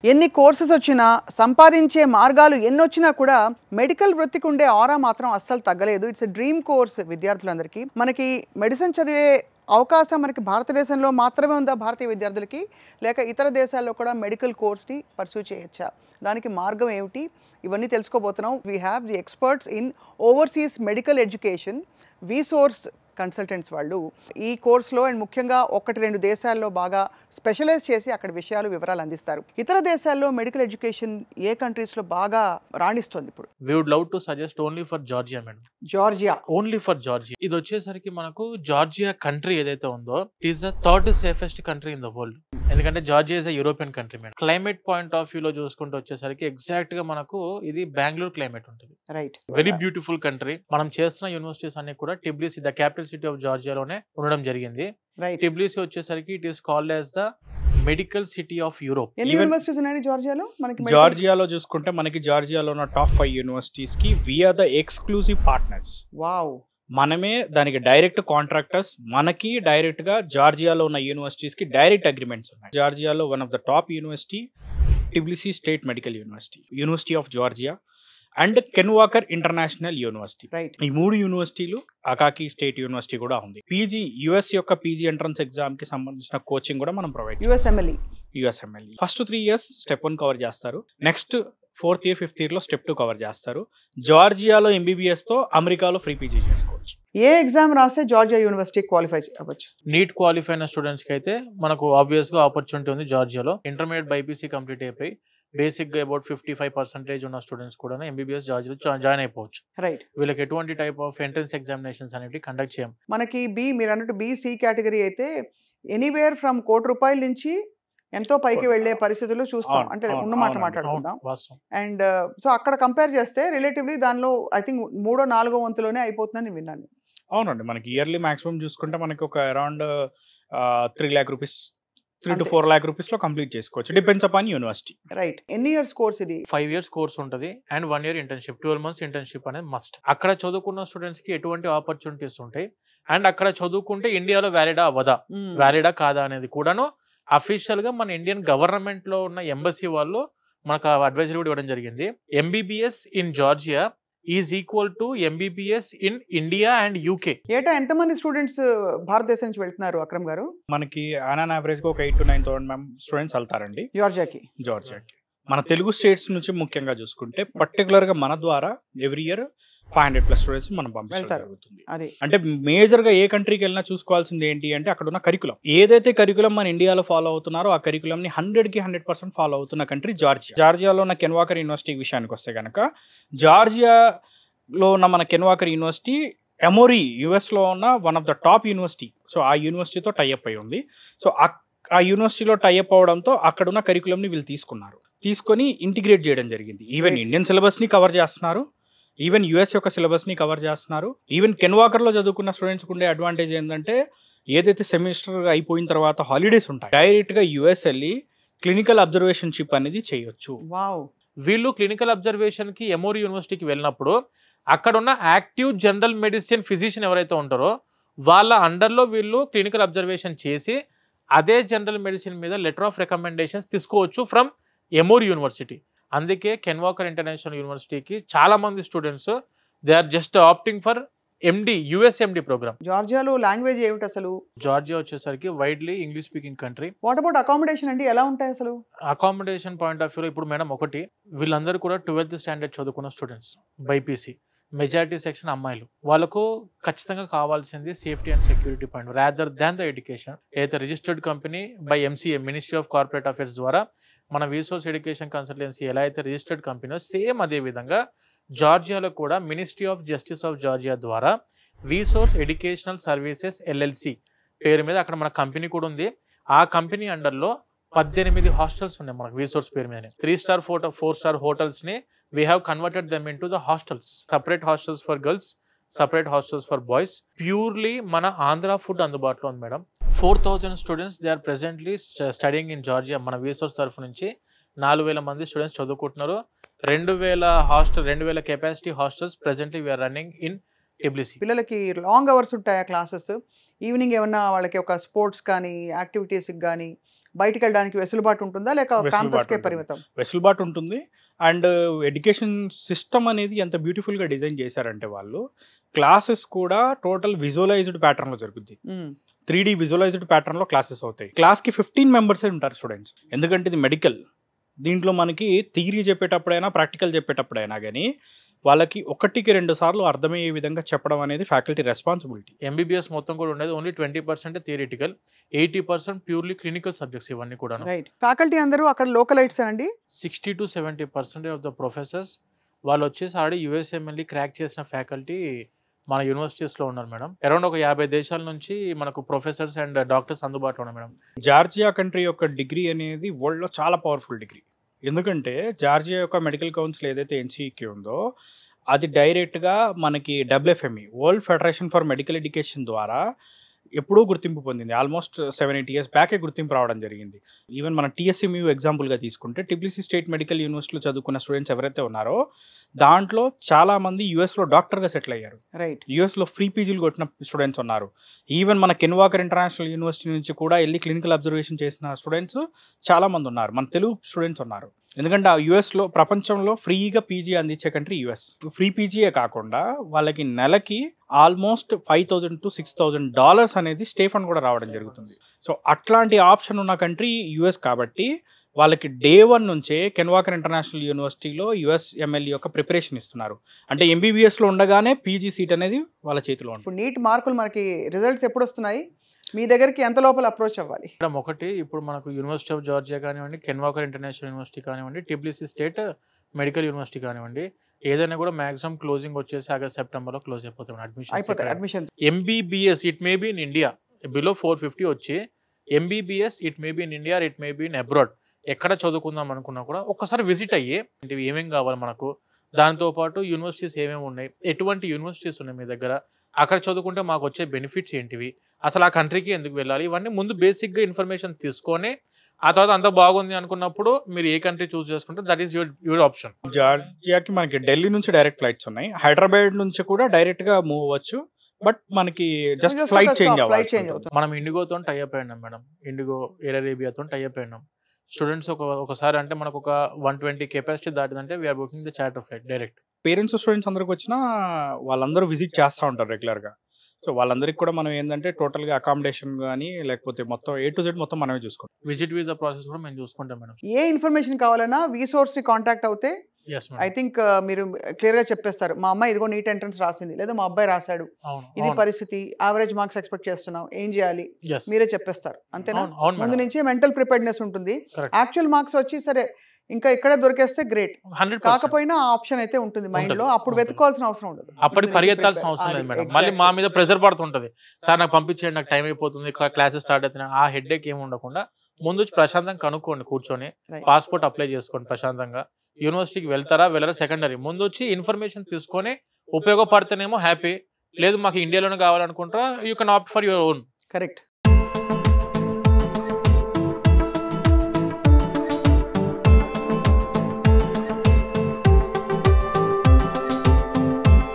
ఎన్ని కోర్సెస్ వచ్చినా సంపాదించే మార్గాలు ఎన్నొచ్చినా కూడా మెడికల్ వృత్తికి ఉండే ఆరా మాత్రం అస్సలు తగ్గలేదు. ఇట్స్ ఎ డ్రీమ్ కోర్స్ విద్యార్థులందరికీ. మనకి మెడిసిన్ చదివే అవకాశం మనకి భారతదేశంలో మాత్రమే ఉందా భారతీయ విద్యార్థులకి, లేక ఇతర దేశాల్లో కూడా మెడికల్ కోర్స్ని పర్సూ చేయొచ్చా? దానికి మార్గం ఏమిటి? ఇవన్నీ తెలుసుకోబోతున్నాం. We have the experts in overseas medical education, వీసోర్స్ consultants వాళ్ళు ఈ కోర్సులో అండ్ ముఖ్యంగా 1-2 దేశాల్లో బాగా స్పెషలైజ్ చేసి అక్కడ వివరాలు అందిస్తారు. ఇతర దేశాల్లో మెడికల్ ఎడ్యుకేషన్ ఏ కంట్రీస్లో బాగా రాణిస్తుంది ఇప్పుడు? We would love to suggest only for Georgia, madam. Georgia. Only for Georgia. ఇది వచ్చేసరికి మనకు జార్జియా కంట్రీ ఏదైతే ఉందో it is the third safest country in the world. ఎందుకంటే Georgia is European country madam. Climate point of view లో చూసుకుంటూ వచ్చేసరికి exact గా మనకు ఇది బెంగళూరు క్లైమేట్ ఉంటుంది. రైట్. Very beautiful country. మనం చేస్తున్న యూనివర్సిటీస్ అన్ని కూడా Tbilisi the capital city of జార్జియాలోనే ఉండడం జరిగింది. రైట్. టిబ్లిసి వచ్చేసరికి it is called as the medical city of Europe. ఎన్ని యూనివర్సిటీస్ ఉన్నాయి జార్జియాలో? మనకి జార్జియాలో చూసుకుంటే మనకి జార్జియాలో ఉన్న టాప్ 5 యూనివర్సిటీస్ కి we are the exclusive partners. Wow. మనమే దానికి డైరెక్ట్ కాంట్రాక్టర్స్. మనకి డైరెక్ట్ గా జార్జియాలో ఉన్న యూనివర్సిటీస్ కి డైరెక్ట్ అగ్రిమెంట్స్ ఉన్నాయి. జార్జియాలో one of the top university Tbilisi state medical university, university of Georgia and Ken Walker international university. ఈ 3 యూనివర్సిటీలు, అకాకి స్టేట్ యూనివర్సిటీ కూడా ఉంది. పీజీ యుఎస్ యొక్క పీజీ ఎంట్రన్స్ ఎగ్జామ్ కి సంబంధించిన కోచింగ్ కూడా మనం ప్రొవైడ్ చేస్తాం. USMLE first 3 years step 1 cover చేస్తారు. Next 4th year 5th year లో స్టెప్ 2 కవర్ చేస్తారు. జార్జియాలో ఎంబీబీఎస్ తో అమెరికాలో ఫ్రీ పీజీ చేసుకోవచ్చు. ఏ ఎగ్జామ్ రాస్తే జార్జియా యూనివర్సిటీ క్వాలిఫై అవ్వచ్చు? నీట్ క్వాలిఫై అయిన స్టూడెంట్స్ కి అయితే మనకు ఆబ్వియస్ గా ఆపర్చునిటీ ఉంది జార్జియాలో. ఇంటర్మీడియట్ బైపీసీ కంప్లీట్ అయిపోయి బేసిక్ గా అబౌట్ 55% ఉన్న స్టూడెంట్స్ కూడా ఎంబీబీఎస్ జార్జియాలో జాయిన్ అయిపోవచ్చు. రైట్. వీళ్ళకి ఎటువంటి టైప్ ఆఫ్ ఎంట్రన్స్ ఎగ్జామినేషన్స్ అనేవి కండక్ట్ చేయం. మనకి మీరు అన్నట్టు బీసీ కేటగిరీ అయితే ఎనీవేర్ ఫ్రమ్ ₹1,00,00,000 నుంచి ఎంతో పైకి వెళ్లే పరిస్థితులు చూస్తాం. అంటే ఉన్నమాట మాట్లాడుకుందాం. అండ్ సో అక్కడ కంపేర్ చేస్తే రిలేటివ్లీ దానిలో ఐ థింక్ 3-4 వంతులోనే అయిపోతుందని విన్నాను. అవునండి. మనకి ఇయర్లీ మాక్సిమం చూసుకుంటే మనకి ఒక around 3 lakh rupees 3 to 4 lakh rupees లో కంప్లీట్ చేసుకోవచ్చు. Depends upon university. రైట్. ఎన్ని ఇయర్స్ కోర్స్ ఇది? 5 years కోర్స్ ఉంటుంది and 1 year internship, 12 months internship అనేది మస్ట్. అక్కడ చదువుకున్న స్టూడెంట్స్ కి ఎటువంటి ఆపర్చునిటీస్ ఉంటాయి అండ్ అక్కడ చదువుకుంటే ఇండియాలో వ్యాలిడా అవ్వదా, వ్యాలిడా కాదా అనేది కూడాను అఫీషియల్ గా మన ఇండియన్ గవర్నమెంట్ లో ఉన్న ఎంబసీ వాళ్ళు మనకు అడ్వైజరీ కూడా ఇవ్వడం జరిగింది. MBBS in Georgia is equal to MBBS in India and UK. ఏటా ఎంతమంది స్టూడెంట్స్ భారతదేశం నుంచి వెళ్తున్నారు అక్రమ్ గారు? మనకి ఆన్ యావరేజ్ గా ఒక 8,000 to 9,000 స్టూడెంట్స్ వెళ్తారండి జార్జియాకి. మన తెలుగు స్టేట్స్ నుంచి ముఖ్యంగా చూసుకుంటే పర్టికులర్ గా మన ద్వారా ఎవ్రీ ఇయర్ 500+ స్టూడెంట్స్ మనం పంపించడం జరుగుతుంది. అంటే మేజర్ గా ఏ కంట్రీకి వెళ్ళినా చూసుకోవాల్సింది ఏంటి అంటే అక్కడ ఉన్న కరికులం. ఏదైతే కరికులం మన ఇండియాలో ఫాలో అవుతున్నారో ఆ కరికులం ని 100కి 100% ఫాలో అవుతున్న కంట్రీ జార్జియా. జార్జియాలో ఉన్న కెన్ వాకర్ యూనివర్సిటీ విషయానికి వస్తే కనుక జార్జియాలో ఉన్న మన can walker university Emory US లో ఉన్న one of the top university. So ఆ యూనివర్సిటీతో టైఅప్ అయి ఉంది. సో ఆ యూనివర్సిటీలో టైఅప్ అవడంతో అక్కడ ఉన్న కరికులం ని వీళ్ళు తీసుకొని ఇంటిగ్రేట్ చేయడం జరిగింది. ఈవెన్ ఇండియన్ సిలబస్ ని కవర్ చేస్తున్నారు, ఈవెన్ యుఎస్ యొక్క సిలబస్ ని కవర్ చేస్తున్నారు. ఈవెన్ కెన్ వాకర్ లో చదువుకున్న స్టూడెంట్స్ ఉండే అడ్వాంటేజ్ ఏంటంటే ఏదైతే సెమిస్టర్ అయిపోయిన తర్వాత హాలిడేస్ ఉంటాయి, డైరెక్ట్ గా యుఎస్ వెళ్ళి క్లినికల్ అబ్జర్వేషన్షిప్ అనేది చేయొచ్చు. వీళ్ళు క్లినికల్ అబ్జర్వేషన్ కి ఎమోరీ యూనివర్సిటీకి వెళ్ళినప్పుడు అక్కడ ఉన్న యాక్టివ్ జనరల్ మెడిసిన్ ఫిజిషియన్ ఎవరైతే ఉంటారో వాళ్ళ అండర్లో వీళ్ళు క్లినికల్ అబ్జర్వేషన్ చేసి అదే జనరల్ మెడిసిన్ మీద లెటర్ ఆఫ్ రికమెండేషన్స్ తీసుకోవచ్చు ఫ్రమ్ ఎమోరీ యూనివర్సిటీ. అందుకే కెన్ వాకర్ ఇంటర్నేషనల్ యూనివర్సిటీకి చాలా మంది students they are just opting for MD, USMD program. జార్జియాలో లాంగ్వేజ్ ఏమిటి అసలు? జార్జియా వచ్చేసరికి widely English speaking country. What about accommodation అండి, ఎలా ఉంటాయి అసలు? అకామిడేషన్ పాయింట్ ఆఫ్ వ్యూలో ఇప్పుడు మేడం ఒకటి, వీళ్ళందరూ కూడా 12th standard చదువుకున్న స్టూడెంట్స్ బైపీసీ, మెజారిటీ సెక్షన్ అమ్మాయిలు. వాళ్ళకు ఖచ్చితంగా కావాల్సింది safety and security point rather than the education. ఏదైతే registered company by MCA, ministry of corporate affairs ద్వారా మన వీసోర్స్ ఎడ్యుకేషన్ కన్సల్టెన్సీ ఎలా అయితే రిజిస్టర్డ్ కంపెనీ సేమ్ అదే విధంగా జార్జియాలో కూడా ministry of justice of Georgia ద్వారా వీసోర్స్ ఎడ్యుకేషనల్ సర్వీసెస్ ఎల్ఎల్సి పేరు మీద అక్కడ మన కంపెనీ కూడా ఉంది. ఆ కంపెనీ అండర్లో 18 హాస్టల్స్ ఉన్నాయి మనకు వీసోర్స్ పేరు మీద. 3 star 4 star హోటల్స్ ని we have converted them into the hostels. Separate hostels for girls, separate hostels for boys. Purely mana Andhra food అందుబాటులో ఉంది madam. 4,000 students they are presently studying in Georgia. మన Vsource తరఫు నుంచి 4,000 మంది students చదువుకుంటున్నారు. 2,000 capacity hostels presently we are running in Tbilisi. పిల్లలకి long hours ఉంటాయా classes? Evening ఏమన్నా వాళ్ళకి ఒక స్పోర్ట్స్ కానీ యాక్టివిటీస్కి కానీ బయటికి వెళ్ళడానికి వెసులుబాటు ఉంటుందా లేక వెసులుబాటు క్యాంపస్కే ఉంటుంది. పరిమితం? వెసులుబాటు ఉంటుంది. అండ్ ఎడ్యుకేషన్ సిస్టమ్ అనేది ఎంత బ్యూటిఫుల్గా డిజైన్ చేశారంటే వాళ్ళు క్లాసెస్ కూడా టోటల్ విజువలైజ్డ్ ప్యాటర్న్లో జరుగుద్ది. 3D విజువలైజ్డ్ ప్యాటర్న్లో క్లాసెస్ అవుతాయి. క్లాస్కి 15 మెంబర్సే ఉంటారు స్టూడెంట్స్. ఎందుకంటే ఇది మెడికల్. దీంట్లో మనకి థియరీ చెప్పేటప్పుడైనా ప్రాక్టికల్ చెప్పేటప్పుడైనా కానీ వాళ్ళకి 1కి 2 సార్లు అర్థమయ్యే విధంగా చెప్పడం అనేది ఫ్యాకల్టీ రెస్పాన్సిబిలిటీ. ఎంబీబీఎస్ మొత్తం కూడా ఉండేది only 20% theoretical, 80% purely clinical subjects ఇవన్నీ కూడా. రైట్. ఫ్యాకల్టీ అందరూ అక్కడ లోకలైట్స్ అండి? 60 to 70% ఆఫ్ ద ప్రొఫెసర్స్ వాళ్ళు వచ్చేసి ఆల్రెడీ యూఎస్ఎంఎల్ఈ క్రాక్ చేసిన ఫ్యాకల్టీ మన యూనివర్సిటీస్లో ఉన్నారు మేడం. అరౌండ్ ఒక 50 దేశాల నుంచి మనకు ప్రొఫెసర్స్ అండ్ డాక్టర్స్ అందుబాటులో ఉన్నారు మేడం. జార్జియా కంట్రీ యొక్క డిగ్రీ అనేది వరల్డ్లో చాలా పవర్ఫుల్ డిగ్రీ. ఎందుకంటే జార్జియా యొక్క మెడికల్ కౌన్సిల్ ఏదైతే ఎన్సిఈక్యూ ఉందో అది డైరెక్ట్గా మనకి WFME world federation for medical education ద్వారా ఎప్పుడూ గుర్తింపు పొందింది. ఆల్మోస్ట్ 7-8 years బ్యాకే గుర్తింపు రావడం జరిగింది. ఈవెన్ మన TSMU ఎగ్జాంపుల్గా తీసుకుంటే TBC స్టేట్ మెడికల్ యూనివర్సిటీలో చదువుకున్న స్టూడెంట్స్ ఎవరైతే ఉన్నారో దాంట్లో చాలామంది యూఎస్లో డాక్టర్గా సెటిల్ అయ్యారు. రైట్. యూఎస్లో ఫ్రీ పీజీలు కొట్టిన స్టూడెంట్స్ ఉన్నారు. ఈవెన్ మన కెన్వాకర్ ఇంటర్నేషనల్ యూనివర్సిటీ నుంచి కూడా వెళ్ళి క్లినికల్ అబ్జర్వేషన్ చేసిన స్టూడెంట్స్ చాలామంది ఉన్నారు. మన తెలుగు స్టూడెంట్స్ ఉన్నారు. ఎందుకంటే ఆ యూఎస్లో ప్రపంచంలో ఫ్రీగా పీజీ అందించే కంట్రీ యూఎస్. ఫ్రీ పీజీయే కాకుండా వాళ్ళకి నెలకి ఆల్మోస్ట్ $5,000 to $6,000 అనేది స్టే ఫండ్ కూడా రావడం జరుగుతుంది. సో అట్లాంటి ఆప్షన్ ఉన్న కంట్రీ యూఎస్ కాబట్టి వాళ్ళకి డే 1 నుంచే కెన్వాకర్ ఇంటర్నేషనల్ యూనివర్సిటీలో USMLE యొక్క ప్రిపరేషన్ ఇస్తున్నారు. అంటే MBBSలో ఉండగానే పీజీ సీట్ అనేది వాళ్ళ చేతిలో ఉంటుంది. ఇప్పుడు నీట్ మార్కులు మనకి రిజల్ట్స్ ఎప్పుడు వస్తున్నాయి? మీ దగ్గరికి ఎంత లోపల అప్రోచ్ అవ్వాలి? మేడం ఒకటి ఇప్పుడు మనకు యూనివర్సిటీ ఆఫ్ జార్జియా కానివ్వండి, కెన్వాకర్ ఇంటర్నేషనల్ యూనివర్సిటీ కానివ్వండి, TBC స్టేట్ మెడికల్ యూనివర్సిటీ కానివ్వండి, ఏదైనా కూడా మాక్సిమం క్లోజింగ్ వచ్చేసి ఆగస్ట్ సెప్టెంబర్లో క్లోజ్ అయిపోతాం అయిపోతాయి admission. Admissions. MBBS it may be in India below 450 వచ్చి MBBS it may be in India, it may be in abroad. ఎక్కడ చదువుకుందాం అనుకున్నా కూడా ఒక్కసారి విజిట్ అయ్యి ఏమేమి కావాలి మనకు, దాంతోపాటు యూనివర్సిటీస్ ఏమేమి ఉన్నాయి, ఎటువంటి యూనివర్సిటీస్ ఉన్నాయి మీ దగ్గర, అక్కడ చదువుకుంటే మాకు వచ్చే బెనిఫిట్స్ ఏంటివి, అసలు ఆ కంట్రీకి ఎందుకు వెళ్ళాలి, ఇవన్నీ ముందు బేసిక్గా ఇన్ఫర్మేషన్ తీసుకొని ఆ తర్వాత అంత బాగుంది అనుకున్నప్పుడు మీరు ఏ కంట్రీ చూస్ చేసుకుంటే దట్ ఈస్ యువర్ ఆప్షన్. జార్జియాకి మనకి ఢిల్లీ నుంచి డైరెక్ట్ ఫ్లైట్స్ ఉన్నాయి. హైదరాబాద్ నుంచి కూడా డైరెక్ట్గా మూవ్ అవ్వచ్చు. బట్ మనకి జస్ట్ ఫ్లైట్ చేంజ్ అవ్వాలి. మనం ఇండిగోతో టైఅప్ అయినాం మేడం. ఇండిగో ఎయిర్ అరేబియాతో టైఅప్ అయినాం. స్టూడెంట్స్ ఒకసారి అంటే మనకు ఒక 120 కెపాసిటీ దాటిదంటే we are booking the charter flight direct. Parents students అందరికి వచ్చినా వాళ్ళందరూ విజిట్ చేస్తూ ఉంటారు రెగ్యులర్గా. సో వాళ్ళందరికీ కూడా మనం ఏంటంటే టోటల్గా అకామిడేషన్ కానీ లేకపోతే మొత్తం A to Z మొత్తం మనమే చూసుకుంటాం. విజిట్ వీసా ప్రాసెస్ కూడా మేము చూసుకుంటాం మేడం. ఏ ఇన్ఫర్మేషన్ కావాలన్నా వీసోర్స్ని కాంటాక్ట్ అవుతే ఎస్ ఐ థింక్ మీరు క్లియర్గా చెప్పేస్తారు. మా అమ్మాయి ఇదిగో నీట్ ఎంట్రన్స్ రాసింది, లేదా మా అబ్బాయి రాశాడు, ఇది పరిస్థితి, యావరేజ్ మార్క్స్ ఎక్స్పెక్ట్ చేస్తున్నాం, ఏం చేయాలి మీరే చెప్పేస్తారు. అంతేనా? ముందు నుంచి మెంటల్ ప్రిపేర్డ్నెస్ ఉంటుంది. యాక్చువల్ మార్క్స్ వచ్చి సరే ఇంకా ఇక్కడ దొరికేస్తే గ్రేట్, కాకపోయినా ఆప్షన్ అయితే ఉంటుంది మైండ్ లో. అప్పుడు వెతుకోవాల్సిన అవసరం ఉండదు. అప్పటికి పరిగెత్తాల్సిన అవసరం లేదు మేడం. మళ్ళీ మా మీద ప్రెషర్ పడుతుంటది, సార్ నాకు పంపించేయండి, నాకు టైం అయిపోతుంది, క్లాసెస్ స్టార్ట్ అవుతున్నాయి, ఆ హెడ్ఏక్ ఏమి ఉండకుండా ముందు ప్రశాంతంగా కనుక్కోండి, కూర్చొని పాస్పోర్ట్ అప్లై చేసుకోండి ప్రశాంతంగా. యూనివర్సిటీకి వెళ్తారా వెళ్ళరా సెకండరీ, ముందు వచ్చి ఇన్ఫర్మేషన్ తీసుకొని ఉపయోగపడితేనేమో హ్యాపీ, లేదు మాకు ఇండియాలోనే కావాలనుకుంటారా you can opt for your own. Correct.